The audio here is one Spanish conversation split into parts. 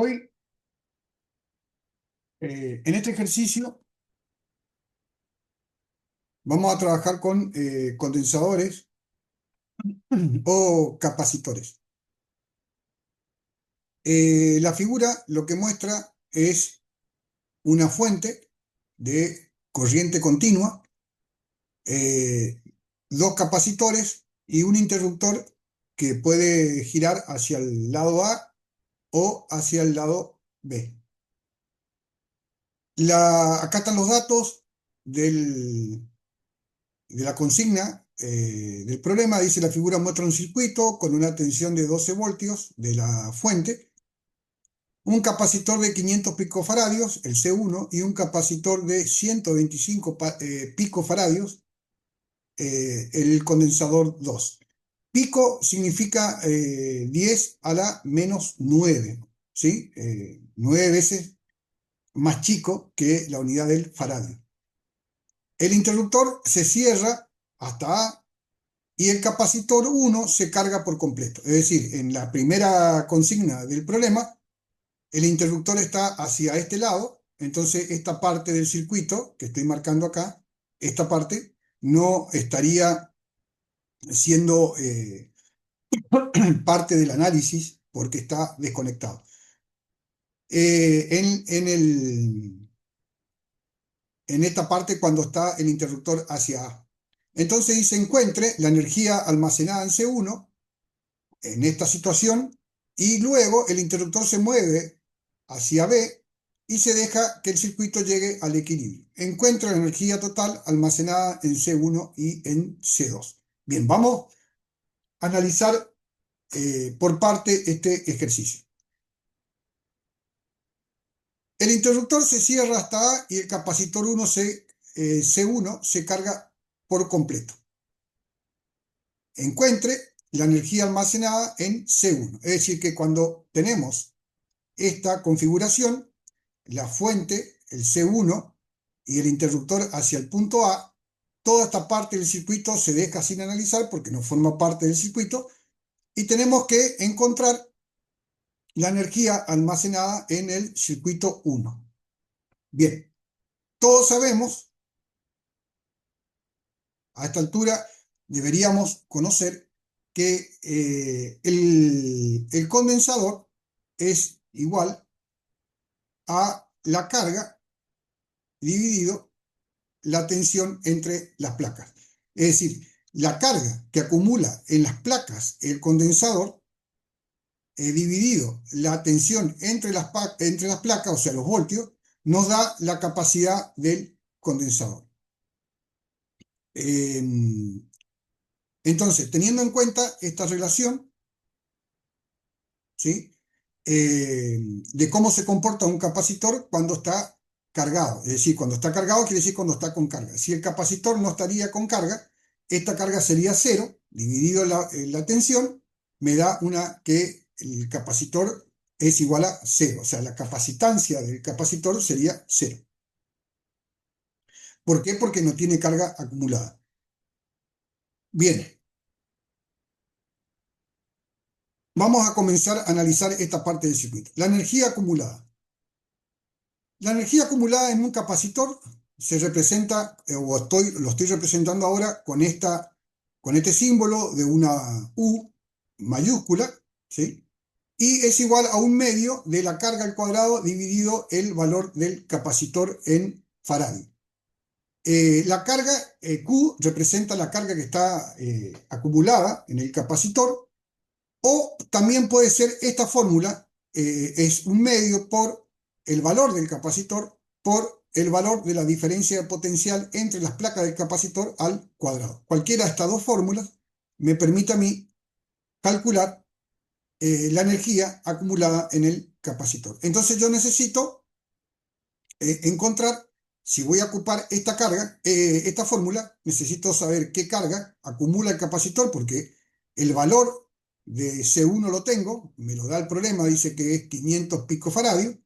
Hoy, en este ejercicio, vamos a trabajar con condensadores o capacitores. La figura lo que muestra es una fuente de corriente continua, eh, dos capacitores y un interruptor que puede girar hacia el lado A o hacia el lado B. Acá están los datos de la consigna del problema. Dice: la figura muestra un circuito con una tensión de 12 voltios de la fuente, un capacitor de 500 picofaradios, el C1, y un capacitor de 125 picofaradios, el condensador 2. Pico significa 10 a la menos 9, ¿sí? 9 veces más chico que la unidad del faradio. El interruptor se cierra hasta A y el capacitor 1 se carga por completo. Es decir, en la primera consigna del problema, el interruptor está hacia este lado, entonces esta parte del circuito que estoy marcando acá, esta parte no estaría siendo parte del análisis porque está desconectado. En esta parte, cuando está el interruptor hacia A. Entonces dice: encuentre la energía almacenada en C1 en esta situación, y luego el interruptor se mueve hacia B y se deja que el circuito llegue al equilibrio. Encuentra la energía total almacenada en C1 y en C2. Bien, vamos a analizar por parte este ejercicio. El interruptor se cierra hasta A y el capacitor C1 se carga por completo. Encuentre la energía almacenada en C1. Es decir, que cuando tenemos esta configuración, la fuente, el C1 y el interruptor hacia el punto A, toda esta parte del circuito se deja sin analizar porque no forma parte del circuito, y tenemos que encontrar la energía almacenada en el circuito 1. Bien, todos sabemos, a esta altura deberíamos conocer que el condensador es igual a la carga dividido la tensión entre las placas. Es decir, la carga que acumula en las placas el condensador, dividido la tensión entre las placas, o sea, los voltios, nos da la capacidad del condensador. Entonces, teniendo en cuenta esta relación, ¿sí? De cómo se comporta un capacitor cuando está cargado. Es decir, cuando está cargado quiere decir cuando está con carga. Si el capacitor no estaría con carga, esta carga sería 0, dividido la tensión, me da que el capacitor es igual a 0. O sea, la capacitancia del capacitor sería 0. ¿Por qué? Porque no tiene carga acumulada. Bien. Vamos a comenzar a analizar esta parte del circuito. La energía acumulada. La energía acumulada en un capacitor se representa, lo estoy representando ahora con este símbolo de una U mayúscula, ¿sí? Y es igual a 1/2 de la carga al cuadrado dividido el valor del capacitor en faradio. La carga Q representa la carga que está acumulada en el capacitor, o también puede ser esta fórmula, es 1/2 por el valor del capacitor por el valor de la diferencia de potencial entre las placas del capacitor al cuadrado. Cualquiera de estas dos fórmulas me permite a mí calcular la energía acumulada en el capacitor. Entonces yo necesito encontrar, si voy a ocupar esta carga, esta fórmula, necesito saber qué carga acumula el capacitor, porque el valor de C1 lo tengo, me lo da el problema, dice que es 500 picofaradios.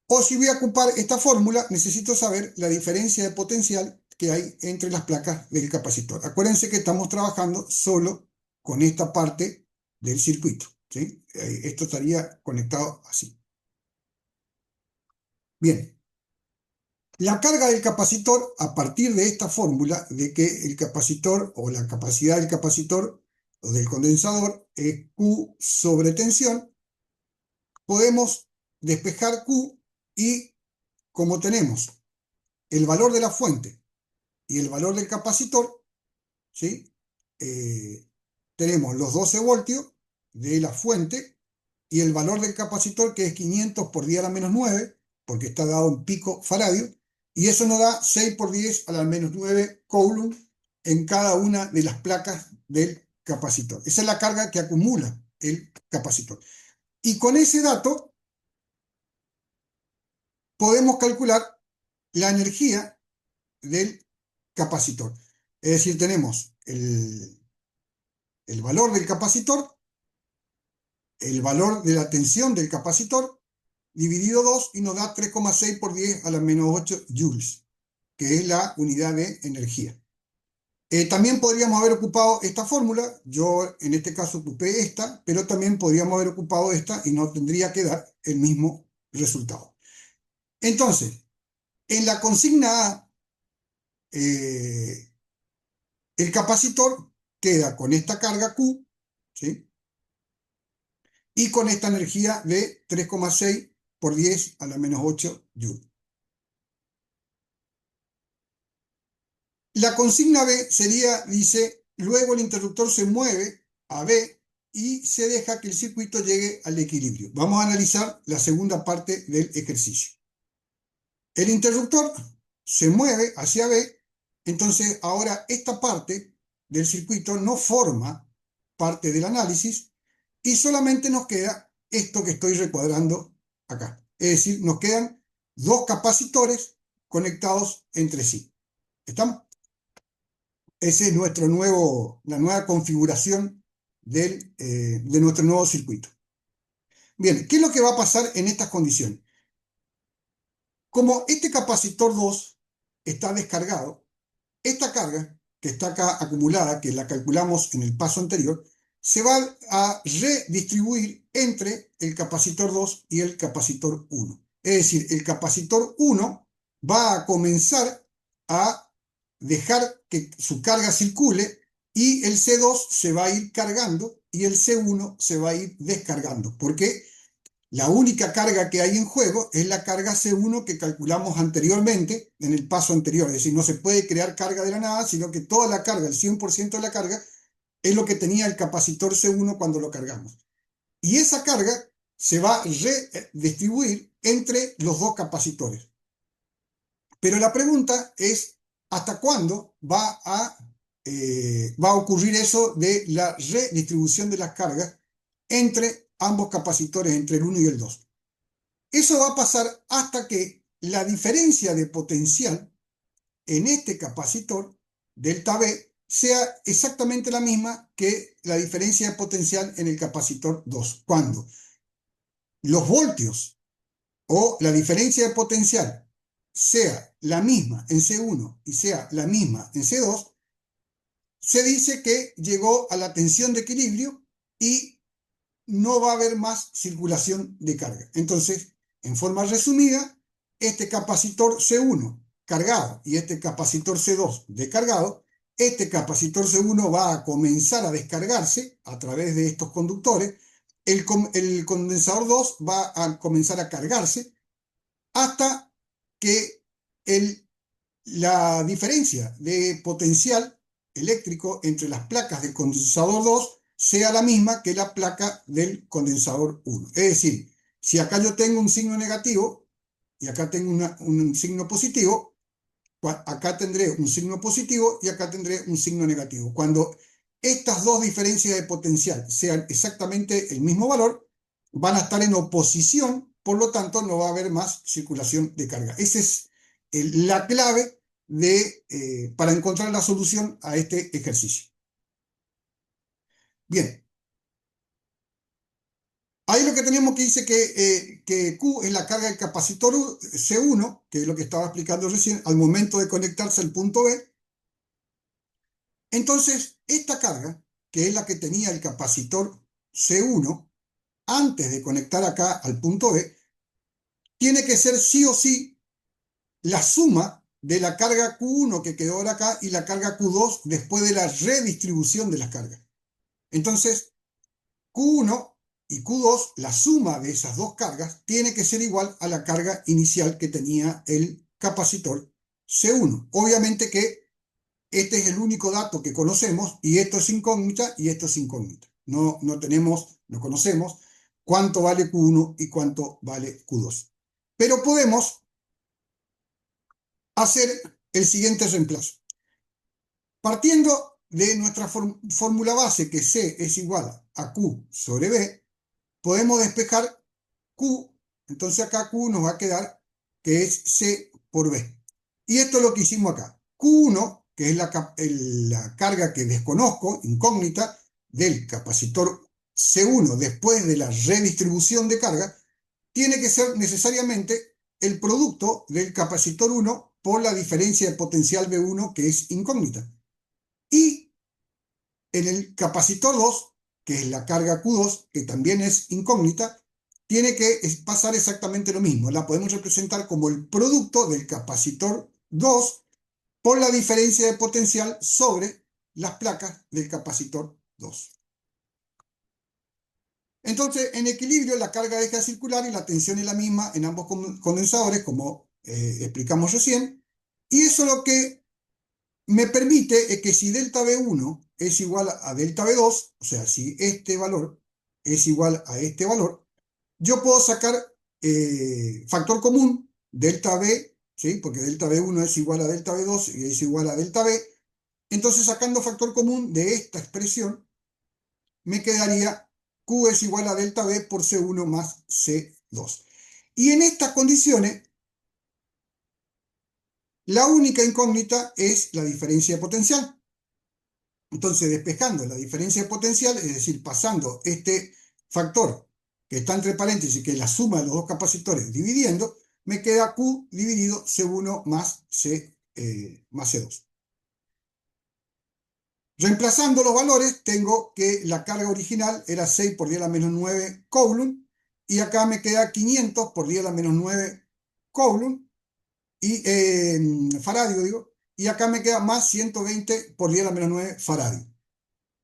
O si voy a ocupar esta fórmula, necesito saber la diferencia de potencial que hay entre las placas del capacitor. Acuérdense que estamos trabajando solo con esta parte del circuito, ¿sí? Esto estaría conectado así. Bien, la carga del capacitor, a partir de esta fórmula, de que el capacitor o la capacidad del capacitor o del condensador es Q sobre tensión, podemos despejar Q y como tenemos el valor de la fuente y el valor del capacitor, ¿sí? Eh, tenemos los 12 voltios de la fuente y el valor del capacitor que es 500 por 10 a la menos 9, porque está dado en pico faradio, y eso nos da 6 por 10 a la menos 9 coulomb en cada una de las placas del capacitor. Esa es la carga que acumula el capacitor. Y con ese dato podemos calcular la energía del capacitor. Es decir, tenemos el valor del capacitor, el valor de la tensión del capacitor, dividido 2 y nos da 3,6 por 10 a la menos 8 joules, que es la unidad de energía. También podríamos haber ocupado esta fórmula, yo en este caso ocupé esta, pero también podríamos haber ocupado esta y no tendría que dar el mismo resultado. Entonces, en la consigna A, el capacitor queda con esta carga Q, ¿sí? Y con esta energía de 3,6 por 10 a la menos 8 joules. La consigna B sería, dice, luego el interruptor se mueve a B y se deja que el circuito llegue al equilibrio. Vamos a analizar la segunda parte del ejercicio. El interruptor se mueve hacia B, entonces ahora esta parte del circuito no forma parte del análisis y solamente nos queda esto que estoy recuadrando acá. Es decir, nos quedan dos capacitores conectados entre sí. ¿Estamos? Ese es la nueva configuración de nuestro nuevo circuito. Bien, ¿qué es lo que va a pasar en estas condiciones? Como este capacitor 2 está descargado, esta carga que está acá acumulada, que la calculamos en el paso anterior, se va a redistribuir entre el capacitor 2 y el capacitor 1. Es decir, el capacitor 1 va a comenzar a dejar que su carga circule y el C2 se va a ir cargando y el C1 se va a ir descargando, porque la única carga que hay en juego es la carga C1 que calculamos anteriormente en el paso anterior. Es decir, no se puede crear carga de la nada, sino que toda la carga, el 100% de la carga, es lo que tenía el capacitor C1 cuando lo cargamos. Y esa carga se va a redistribuir entre los dos capacitores. Pero la pregunta es, ¿hasta cuándo va a ocurrir eso de la redistribución de las cargas entre ambos capacitores, entre el 1 y el 2? Eso va a pasar hasta que la diferencia de potencial en este capacitor, delta B, sea exactamente la misma que la diferencia de potencial en el capacitor 2. Cuando los voltios o la diferencia de potencial sea la misma en C1 y sea la misma en C2, se dice que llegó a la tensión de equilibrio y no va a haber más circulación de carga. Entonces, en forma resumida, este capacitor C1 cargado y este capacitor C2 descargado, este capacitor C1 va a comenzar a descargarse a través de estos conductores, el condensador 2 va a comenzar a cargarse hasta que la diferencia de potencial eléctrico entre las placas del condensador 2 sea la misma que la placa del condensador 1. Es decir, si acá yo tengo un signo negativo y acá tengo un signo positivo, acá tendré un signo positivo y acá tendré un signo negativo. Cuando estas dos diferencias de potencial sean exactamente el mismo valor, van a estar en oposición, por lo tanto no va a haber más circulación de carga. Esa es la clave para encontrar la solución a este ejercicio. Bien, ahí lo que tenemos que dice que Q es la carga del capacitor C1, que es lo que estaba explicando recién, al momento de conectarse al punto B. Entonces, esta carga, que es la que tenía el capacitor C1, antes de conectar acá al punto B, tiene que ser sí o sí la suma de la carga Q1 que quedó ahora acá y la carga Q2 después de la redistribución de las cargas. Entonces, Q1 y Q2, la suma de esas dos cargas, tiene que ser igual a la carga inicial que tenía el capacitor C1. Obviamente que este es el único dato que conocemos y esto es incógnita y esto es incógnita. No conocemos cuánto vale Q1 y cuánto vale Q2. Pero podemos hacer el siguiente reemplazo. Partiendo de nuestra fórmula base, que C es igual a Q sobre B, podemos despejar Q, entonces acá Q nos va a quedar que es C por B. Y esto es lo que hicimos acá. Q1, que es la carga que desconozco, incógnita, del capacitor C1 después de la redistribución de carga, tiene que ser necesariamente el producto del capacitor 1 por la diferencia de potencial B1, que es incógnita. Y en el capacitor 2, que es la carga Q2, que también es incógnita, tiene que pasar exactamente lo mismo. La podemos representar como el producto del capacitor 2 por la diferencia de potencial sobre las placas del capacitor 2. Entonces, en equilibrio, la carga deja de circular y la tensión es la misma en ambos condensadores, como explicamos recién. Y eso lo que me permite es que si delta B1 es igual a delta B2, o sea, si este valor es igual a este valor, yo puedo sacar factor común, delta B, ¿sí? Porque delta B1 es igual a delta B2 y es igual a delta B. Entonces, sacando factor común de esta expresión, me quedaría Q es igual a delta B por C1 más C2. Y en estas condiciones, la única incógnita es la diferencia de potencial. Entonces, despejando la diferencia de potencial, es decir, pasando este factor que está entre paréntesis, que es la suma de los dos capacitores, dividiendo, me queda Q dividido C1 más C2. Reemplazando los valores, tengo que la carga original era 6 por 10 a la menos 9 Coulomb, y acá me queda 500 por 10 a la menos 9 Coulomb, y faradio, digo, y acá me queda más 120 por 10 a la menos 9 faradio.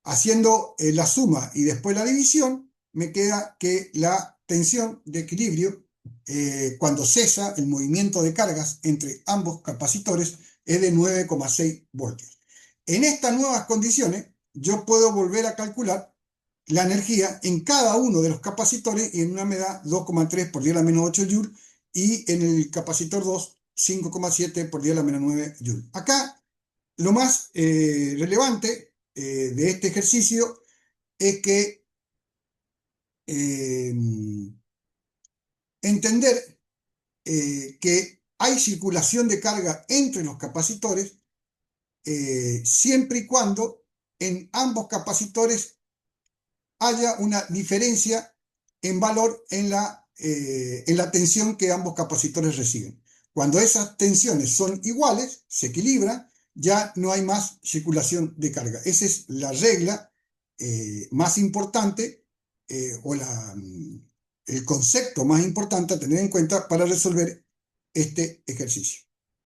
Haciendo la suma y después la división, me queda que la tensión de equilibrio, cuando cesa el movimiento de cargas entre ambos capacitores, es de 9,6 voltios. En estas nuevas condiciones, yo puedo volver a calcular la energía en cada uno de los capacitores y en una me da 2,3 por 10 a la menos 8 joules y en el capacitor 2, 5,7 por 10 a la menos 9 joules. Acá lo más relevante de este ejercicio es que eh, entender que hay circulación de carga entre los capacitores siempre y cuando en ambos capacitores haya una diferencia en valor en la tensión que ambos capacitores reciben. Cuando esas tensiones son iguales, se equilibran, ya no hay más circulación de carga. Esa es la regla más importante o el concepto más importante a tener en cuenta para resolver este ejercicio.